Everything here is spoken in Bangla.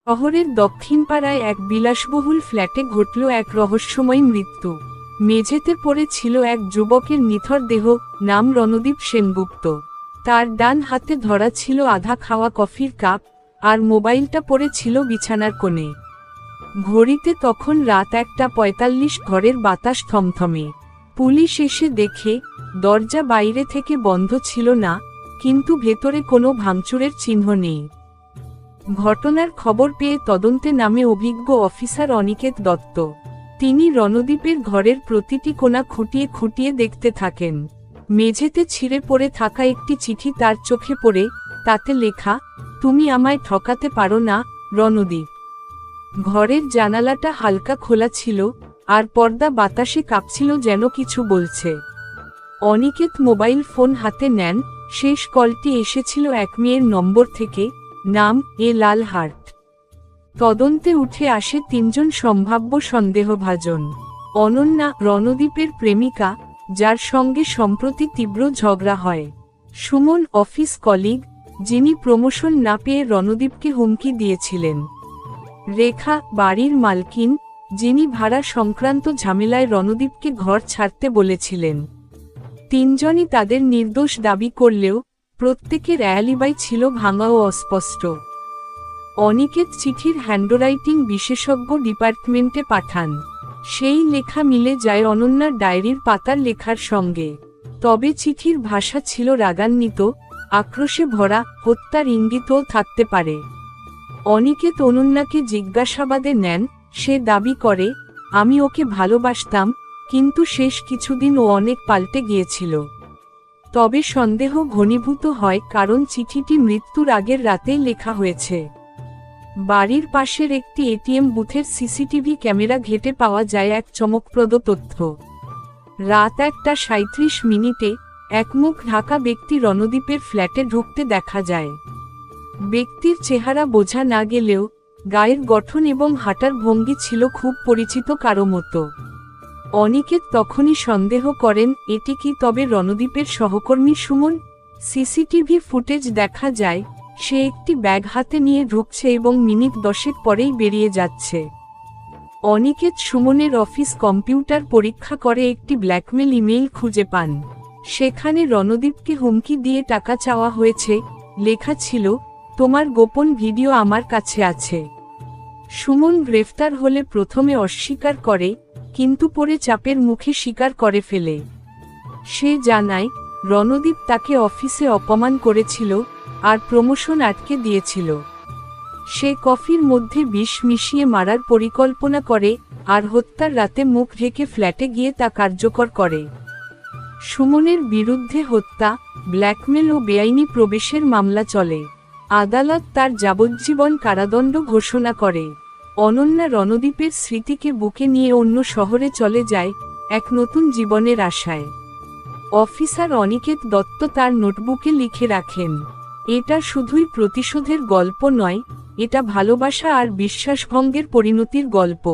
শহরের দক্ষিণ পাড়ায় এক বিলাসবহুল ফ্ল্যাটে ঘটল এক রহস্যময় মৃত্যু। মেঝেতে পড়ে ছিল এক যুবকের নিথর দেহ, নাম রণদীপ সেনগুপ্ত। তার ডান হাতে ধরা ছিল আধা খাওয়া কফির কাপ, আর মোবাইলটা পড়ে ছিল বিছানার কোণে। ঘড়িতে তখন রাত 1:45। ঘরের বাতাস থমথমে। পুলিশ এসে দেখে দরজা বাইরে থেকে বন্ধ ছিল না, কিন্তু ভেতরে কোনো ভাঙচুরের চিহ্ন নেই। ঘটনার খবর পেয়ে তদন্তে নামে অভিজ্ঞ অফিসার অনিকেত দত্ত। তিনি রণদীপের ঘরের প্রতিটি কোণা খুঁটিয়ে খুঁটিয়ে দেখতে থাকেন। মেঝেতে ছিঁড়ে পড়ে থাকা একটি চিঠি তার চোখে পড়ে, তাতে লেখা, তুমি আমায় ঠকাতে পারো না, রণদীপ। ঘরের জানালাটা হালকা খোলা ছিল, আর পর্দা বাতাসে কাঁপছিল, যেন কিছু বলছে। অনিকেত মোবাইল ফোন হাতে নেন। শেষ কলটি এসেছিল এক মেয়ের নম্বর থেকে, নাম লালহাট। তদন্তে উঠে আসে 3 জন সম্ভাব্য সন্দেহভাজন। অনন্যা, রণদীপের প্রেমিকা, যার সঙ্গে সম্প্রতি তীব্র ঝগড়া হয়। সুমন, অফিস কলিগ, যিনি প্রমোশন না পেয়ে রণদীপকে হুমকি দিয়েছিলেন। রেখা, বাড়ির মালকিন, যিনি ভাড়া সংক্রান্ত ঝামেলায় রণদীপকে ঘর ছাড়তে বলেছিলেন। 3 জনই তাদের নির্দোষ দাবি করলেও প্রত্যেকের অ্যালিবাই ছিল ভাঙা ও অস্পষ্ট। অনিকেত চিঠির হ্যান্ডরাইটিং বিশেষজ্ঞ ডিপার্টমেন্টে পাঠান। সেই লেখা মিলে যায় অনন্যার ডায়েরির পাতার লেখার সঙ্গে। তবে চিঠির ভাষা ছিল রাগান্বিত, আক্রোশে ভরা, হত্যার ইঙ্গিতও থাকতে পারে। অনিকেত অনন্যাকে জিজ্ঞাসাবাদে নেন। সে দাবি করে, আমি ওকে ভালোবাসতাম, কিন্তু শেষ কিছুদিন ও অনেক পাল্টে গিয়েছিল। তবে সন্দেহ ঘনীভূত হয়, কারণ চিঠিটি মৃত্যুর আগের রাতেই লেখা হয়েছে। বাড়ির পাশের একটি এটিএম বুথের সিসিটিভি ক্যামেরা ঘেঁটে পাওয়া যায় এক চমকপ্রদ তথ্য। রাত 1:37 এক মুখ ঢাকা ব্যক্তি রণদীপের ফ্ল্যাটে ঢুকতে দেখা যায়। ব্যক্তির চেহারা বোঝা না গেলেও গায়ের গঠন এবং হাঁটার ভঙ্গি ছিল খুব পরিচিত কারো মতো। অনিকেত তখনই সন্দেহ করেন, এটি কি তবে রণদীপের সহকর্মী সুমন? সিসিটিভি ফুটেজ দেখা যায়, সে একটি ব্যাগ হাতে নিয়ে ঢুকছে এবং মিনিট 10 পরেই বেরিয়ে যাচ্ছে। অনিকেত সুমনের অফিস কম্পিউটার পরীক্ষা করে একটি ব্ল্যাকমেল ইমেইল খুঁজে পান। সেখানে রণদীপকে হুমকি দিয়ে টাকা চাওয়া হয়েছে, লেখা ছিল, তোমার গোপন ভিডিও আমার কাছে আছে। সুমন গ্রেফতার হলে প্রথমে অস্বীকার করে, কিন্তু পরে চাপের মুখে স্বীকার করে ফেলে। সে জানায়, রণদীপ তাকে অফিসে অপমান করেছিল, আর প্রমোশন আটকে দিয়েছিল। সে কফির মধ্যে বিষ মিশিয়ে মারার পরিকল্পনা করে, আর হত্যার রাতে মুখ ঢেকে ফ্ল্যাটে গিয়ে তা কার্যকর করে। সুমনের বিরুদ্ধে হত্যা, ব্ল্যাকমেল ও বেআইনি প্রবেশের মামলা চলে। আদালত তার যাবজ্জীবন কারাদণ্ড ঘোষণা করে। অনন্যা রণদীপের স্মৃতিকে বুকে নিয়ে অন্য শহরে চলে যায়, এক নতুন জীবনের আশায়। অফিসার অনিকেত দত্ত তার নোটবুকে লিখে রাখেন, এটা শুধুই প্রতিশোধের গল্প নয়, এটা ভালোবাসা আর বিশ্বাসভঙ্গের পরিণতির গল্প।